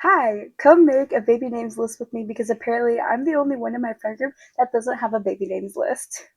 Hi, come make a baby names list with me because apparently I'm the only one in my friend group that doesn't have a baby names list.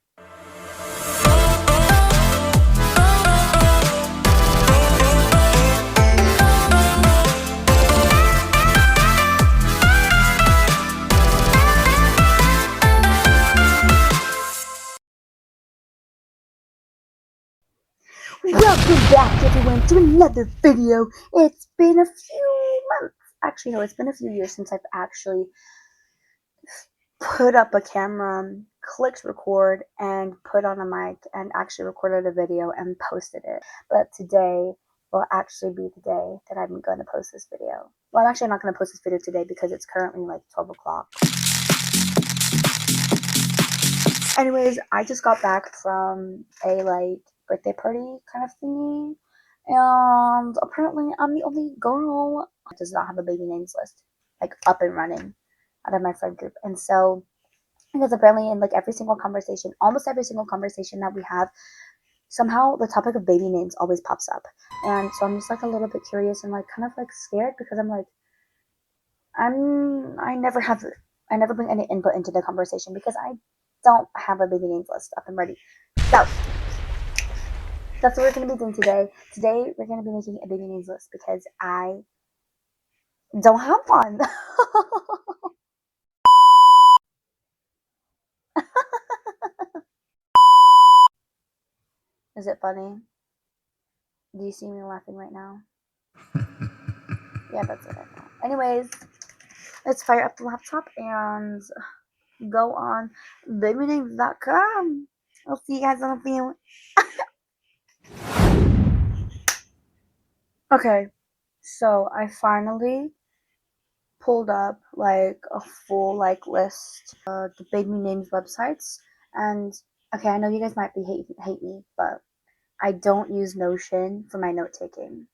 Welcome back everyone to another video. It's been a few months. Actually, no, it's been a few years since I've actually put up a camera, clicked record, and put on a mic and actually recorded a video and posted it. But today will actually be the day that I'm going to post this video. Well, I'm actually not going to post this video today because it's currently like 12 o'clock. Anyways, I just got back from a birthday party kind of thingy, and apparently I'm the only girl that does not have a baby names list up and running out of my friend group. And so because apparently in every single conversation, almost every single conversation that we have, somehow the topic of baby names always pops up. And so I'm just a little bit curious and kind of scared because I'm I never have I never bring any input into the conversation because I don't have a baby names list up and ready. So that's what we're gonna be doing today. Today we're gonna be making a baby names list because I don't have one. Is it funny? Do you see me laughing right now? Yeah, that's it. Anyways, let's fire up the laptop and go on babynames.com. I'll see you guys on a few. Okay, so I finally pulled up a full list the baby names websites. And okay, I know you guys might be hate me, but I don't use Notion for my note taking.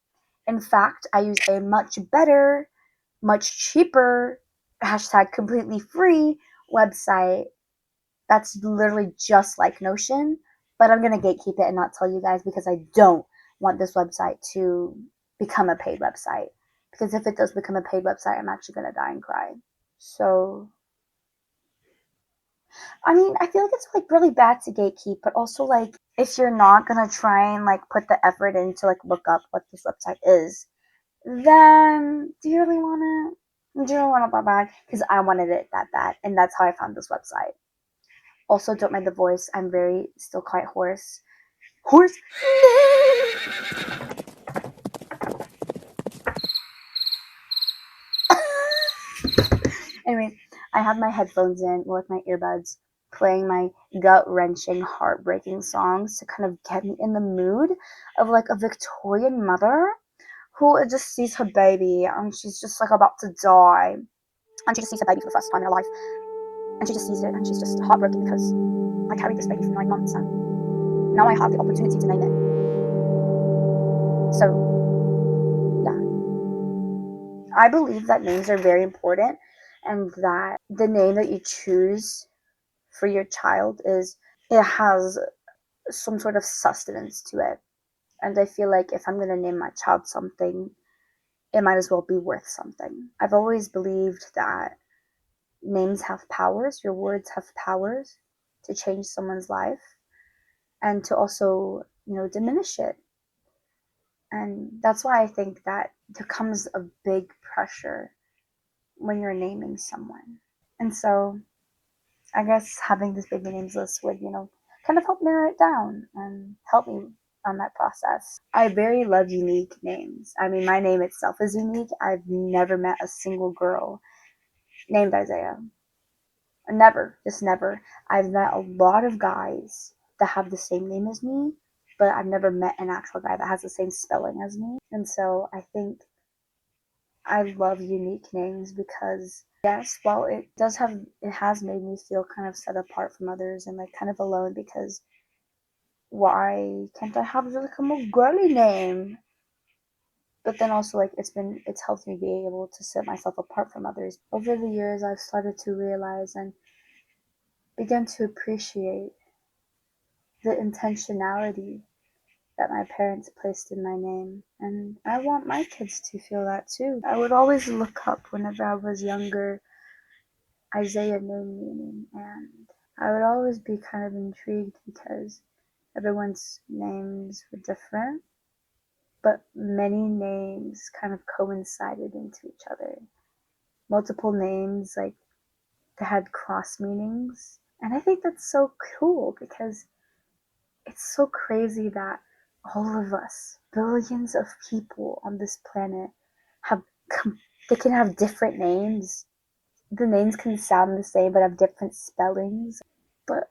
In fact, I use a much better, much cheaper, hashtag completely free website that's literally just like Notion, but I'm gonna gatekeep it and not tell you guys because I don't want this website to become a paid website. Because if it does become a paid website, I'm actually gonna die and cry. So, I mean, I feel it's really bad to gatekeep, but also if you're not gonna try and put the effort in to look up what this website is, then do you really want it? Do you really want it that bad? Because I wanted it that bad, and that's how I found this website. Also, don't mind the voice. I'm very still quite hoarse. Hoarse. Anyways, I have my headphones in with my earbuds, playing my gut-wrenching, heartbreaking songs to kind of get me in the mood of a Victorian mother who just sees her baby and she's just about to die, and she just sees her baby for the first time in her life, and she just sees it and she's just heartbroken because I carried this baby for 9 months and now I have the opportunity to name it. So yeah, I believe that names are very important and that the name that you choose for your child it has some sort of sustenance to it. And I feel like if I'm gonna name my child something, it might as well be worth something. I've always believed that names have powers, your words have powers to change someone's life and to also, diminish it. And that's why I think that there comes a big pressure when you're naming someone. And so I guess having this baby names list would, kind of help narrow it down and help me on that process. I very love unique names. I mean, my name itself is unique. I've never met a single girl named Isaiah. Never, just never. I've met a lot of guys that have the same name as me, but I've never met an actual guy that has the same spelling as me. And so I think I love unique names because yes, while it has made me feel kind of set apart from others and kind of alone because why can't I have a more girly name? But then also it's helped me be able to set myself apart from others. Over the years I've started to realize and begin to appreciate the intentionality that my parents placed in my name, and I want my kids to feel that too. I would always look up whenever I was younger Isaiah name meaning, and I would always be kind of intrigued because everyone's names were different, but many names kind of coincided into each other. Multiple names, like, they had cross meanings, and I think that's so cool because it's so crazy that all of us, billions of people on this planet, have they can have different names. The names can sound the same but have different spellings, but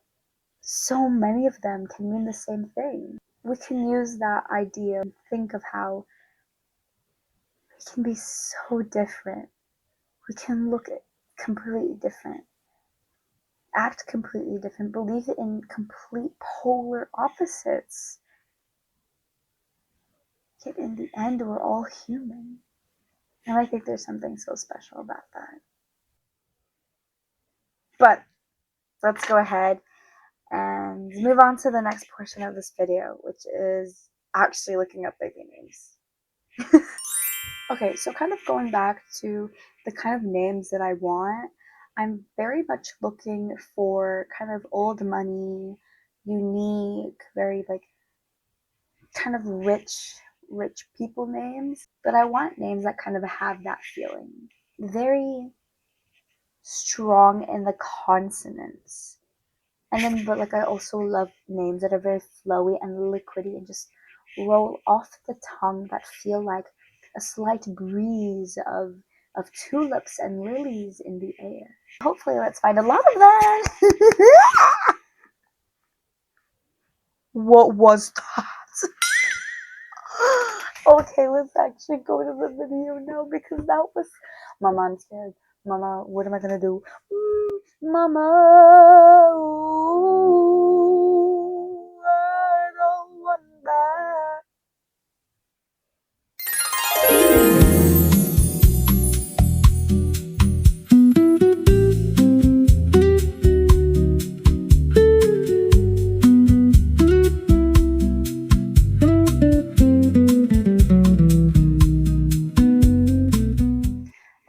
so many of them can mean the same thing. We can use that idea and think of how we can be so different. We can look at completely different, act completely different, believe in complete polar opposites. Yet in the end, we're all human. And I think there's something so special about that. But let's go ahead and move on to the next portion of this video, which is actually looking up baby names. Okay, so kind of going back to the kind of names that I want, I'm very much looking for kind of old money, unique, very like kind of rich people names. But I want names that kind of have that feeling. Very strong in the consonants. And then, but like I also love names that are very flowy and liquidy and just roll off the tongue that feel like a slight breeze of tulips and lilies in the air. Hopefully, let's find a lot of them. What was that? Okay, let's actually go to the video now because that was. Mama, I'm scared. Mama, what am I gonna do? Mama, ooh, I don't want that.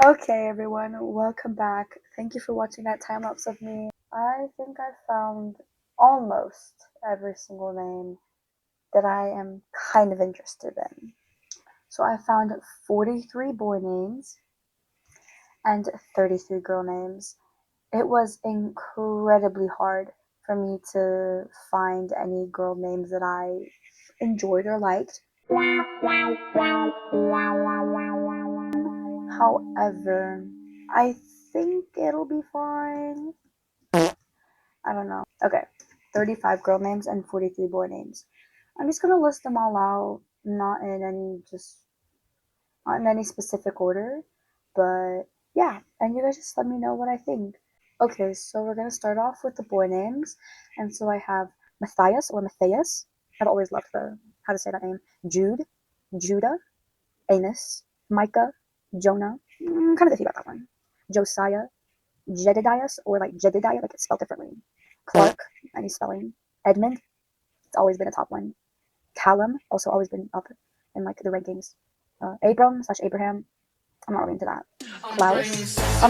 Okay, everyone, welcome back. Thank you for watching that time lapse of me. I think I found almost every single name that I am kind of interested in. So I found 43 boy names and 33 girl names. It was incredibly hard for me to find any girl names that I enjoyed or liked. However, I think it'll be fine. I don't know. Okay, 35 girl names and 43 boy names. I'm just gonna list them all out, not in any specific order, but yeah, and you guys just let me know what I think. Okay, so we're gonna start off with the boy names, and so I have Matthias or Matthias. I've always loved how to say that name. Jude, Judah, Amos, Micah, Jonah. Kind of iffy about that one. Josiah, Jedediah, or like Jedediah, like it's spelled differently. Clark, any spelling. Edmund, it's always been a top one. Callum, also always been up in like the rankings. Abram/Abraham, I'm not really into that. Klaus,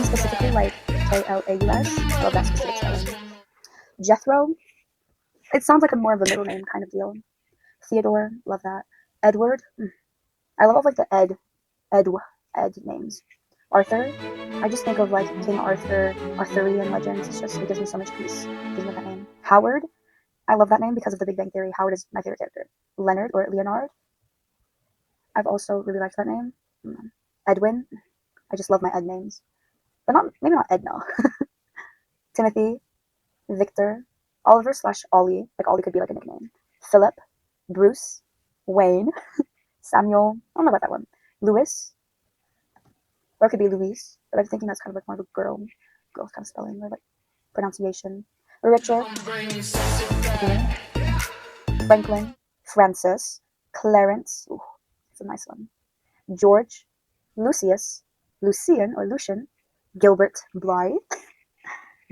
specifically like Klaus. Love that specific spelling. Jethro, it sounds like a more of a middle name kind of deal. Theodore, love that. Edward, I love like the Ed names. Arthur, I just think of like King Arthur, Arthurian legends. It gives me so much peace. Gives me that name. Howard, I love that name because of the Big Bang Theory. Howard is my favorite character. Leonard or Leonard, I've also really liked that name. Edwin, I just love my Ed names. But maybe not Edna. Timothy, Victor, Oliver/Ollie, like Ollie could be like a nickname. Philip, Bruce, Wayne, Samuel, I don't know about that one. Louis, or it could be Louise, but I'm thinking that's kind of like more of a girl kind of spelling or like pronunciation. Richard, Franklin, Francis, Clarence, ooh, that's a nice one. George, Lucius, Lucian or Lucian, Gilbert Blythe,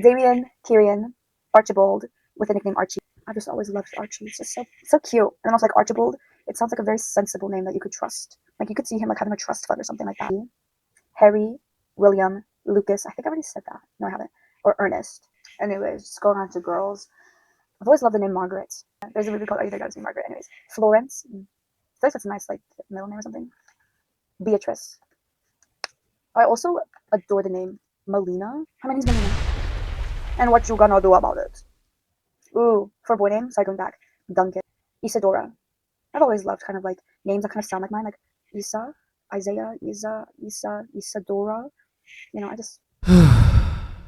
Damien, Kieran, Archibald with the nickname Archie, I just always loved Archie. It's just so cute. And then also like Archibald, it sounds like a very sensible name that you could trust. Like you could see him like having a trust fund or something like that. Harry, William, Lucas. I think I already said that. No, I haven't. Or Ernest. Anyways, just going on to girls. I've always loved the name Margaret. There's a movie called Oh, You Think I Was Named Margaret. Anyways, Florence. I feel like that's a nice like middle name or something. Beatrice. I also adore the name Melina. Hi, my name's Melina. And what you gonna do about it? Ooh, for boy name, sorry, going back. Duncan. Isadora. I've always loved kind of like names that kind of sound like mine, like Isa, Isaiah, Isadora. You know, I just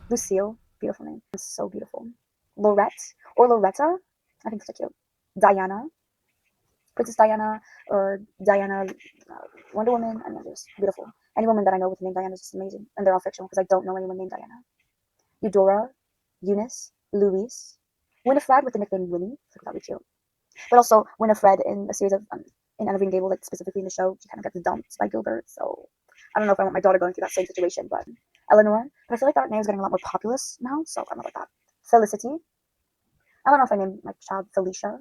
Lucille, beautiful name. It's so beautiful. Lorette or Loretta, I think so cute. Diana, Princess Diana or Diana, Wonder Woman. I mean, just beautiful. Any woman that I know with the name Diana is just amazing, and they're all fictional because I don't know anyone named Diana. Eudora, Eunice, Louise, Winifred with the nickname Winnie. So that would be cute. But also Winifred in a series of in Anne of Green Gables, like specifically in the show, she kind of gets dumped by Gilbert. So I don't know if I want my daughter going through that same situation. But Eleanor, but I feel like that name is getting a lot more populous now, so I don't know about that. Felicity. I don't know if I named my child Felicia,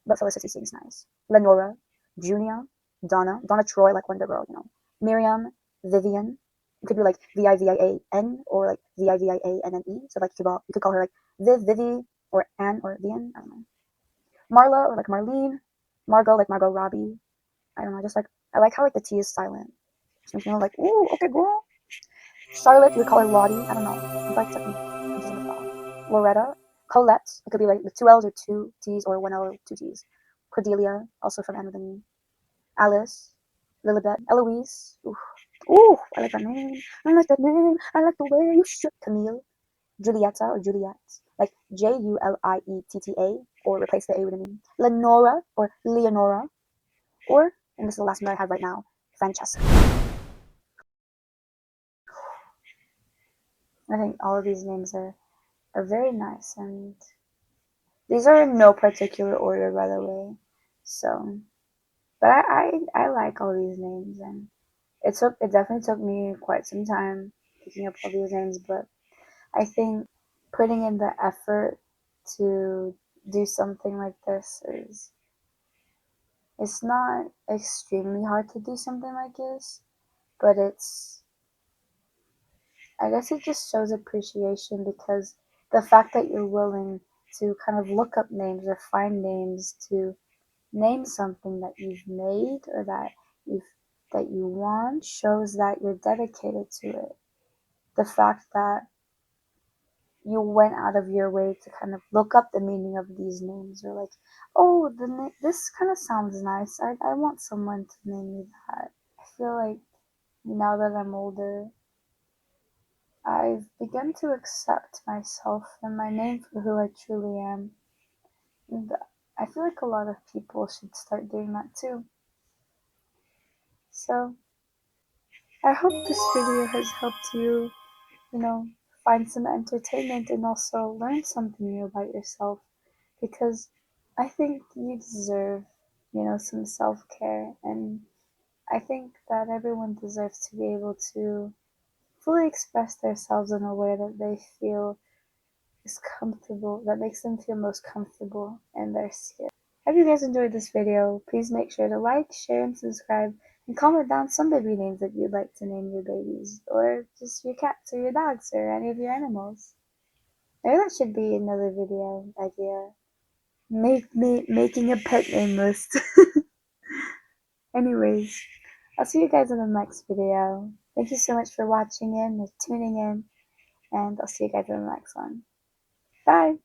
but Felicity seems nice. Lenora, Junia, Donna Troy, like Wonder Girl, you know. Miriam, Vivian. It could be like Vivian or like Vivianne. So like you could call her like Vivi, or Anne, or Vian. I don't know. Marla, or like Marlene. Margot, like Margot Robbie. I don't know. Just like I like how like the T is silent. Just makes me like, ooh, okay, girl. Charlotte, you would call her Lottie. I don't know. It's like Loretta, Colette. It could be like with two L's or two T's, or one L or two T's. Cordelia, also from Anne with an E. Alice, Lilibet, Eloise. Ooh, I like that name. I like that name. I like the way you shoot. Camille, Julietta or Juliet, like Julietta, or replace the A with an E. Lenora or Leonora, or, and this is the last one that I have right now, Francesca. I think all of these names are very nice, and these are in no particular order, by the way. So, but I like all these names, and it definitely took me quite some time picking up all these names, but I think putting in the effort to do something like this is, it's not extremely hard to do something like this, but I guess it just shows appreciation, because the fact that you're willing to kind of look up names or find names to name something that you've made, or that you want, shows that you're dedicated to it. The fact that you went out of your way to kind of look up the meaning of these names, or like, oh, this kind of sounds nice. I want someone to name me that. I feel like now that I'm older, I've begun to accept myself and my name for who I truly am. And I feel like a lot of people should start doing that too. So I hope this video has helped you, find some entertainment and also learn something new about yourself, because I think you deserve, some self-care, and I think that everyone deserves to be able to fully express themselves in a way that they feel is comfortable, that makes them feel most comfortable in their skin. If you guys enjoyed this video, please make sure to like, share, and subscribe, and comment down some baby names that you'd like to name your babies, or just your cats or your dogs or any of your animals. Maybe that should be another video idea. Making a pet name list. Anyways, I'll see you guys in the next video. Thank you so much for watching in or tuning in, and I'll see you guys in the next one. Bye!